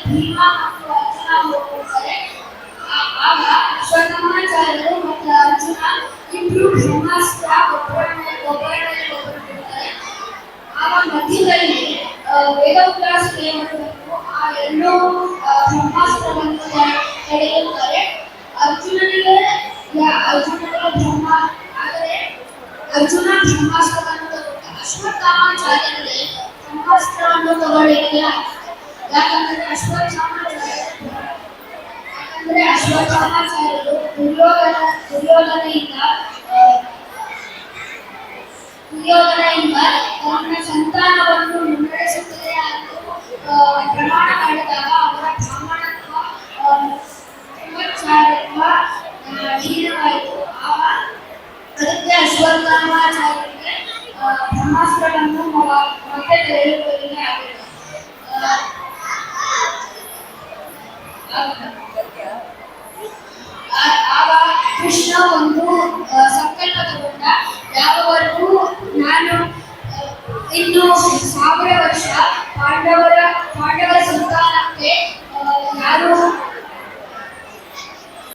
ಭೀಮ ಮತ್ತು ಅರ್ಜುನ ಹೋಗುತ್ತಾರೆ. ಆಗ ಅಶ್ವತ್ಥಾಮಾಚಾರ್ಯರು ಮತ್ತು ಅರ್ಜುನ ಇಬ್ರು ಬ್ರಹ್ಮಾಸ್ತ್ರ ಒಬ್ಬರೊಬ್ಬರು ಬಿಡ್ತಾರೆ. ಆಗ ಮಧ್ಯದಲ್ಲಿ ವೇದವ್ಯಾಸ ದೇವರು ಆ ಎರಡು ಬ್ರಹ್ಮಾಸ್ತ್ರವನ್ನು ತಡೆಯುತ್ತಾರೆ. ಅರ್ಜುನನಿಗೆ ಬ್ರಹ್ಮ ಆದರೆ ಅರ್ಜುನ ಬ್ರಹ್ಮಾಸ್ತ್ರವನ್ನು ತಗೊಂಡ ಅಶ್ವತ್ಥಾಮಾಚಾರ್ಯರಿಗೆ ಬ್ರಹ್ಮಾಸ್ತ್ರವನ್ನು ತಗೊಳ್ಳಿಕ್ಕೆ ಯಾಕಂದ್ರೆ ಅಶ್ವತ್ಥಾಮಾಚಾರ್ಯರು ದುರ್ಯೋಧನೆಯಿಂದ ತನ್ನ ಸಂತಾನವನ್ನು ಮುನ್ನಡೆಸುತ್ತದೆ ಎಂದು ಪ್ರಮಾಣ ಮಾಡಿದಾಗ ಅವರ ಬ್ರಾಹ್ಮಣತ್ವ ಹೀನವಾಯಿತು. ಅದಕ್ಕೆ ಅಶ್ವತ್ಥಾಮಾಚಾರ್ಯರಿಗೆ ಬ್ರಹ್ಮಾಸ್ತ್ರವನ್ನು ಮತ್ತೆ ತೆರೆದುಕೊಳ್ಳಲಿಕ್ಕೆ ಆಗಲಿಲ್ಲ. ಆಗ ಕೃಷ್ಣ ಒಂದು ಸಂಕಲ್ಪ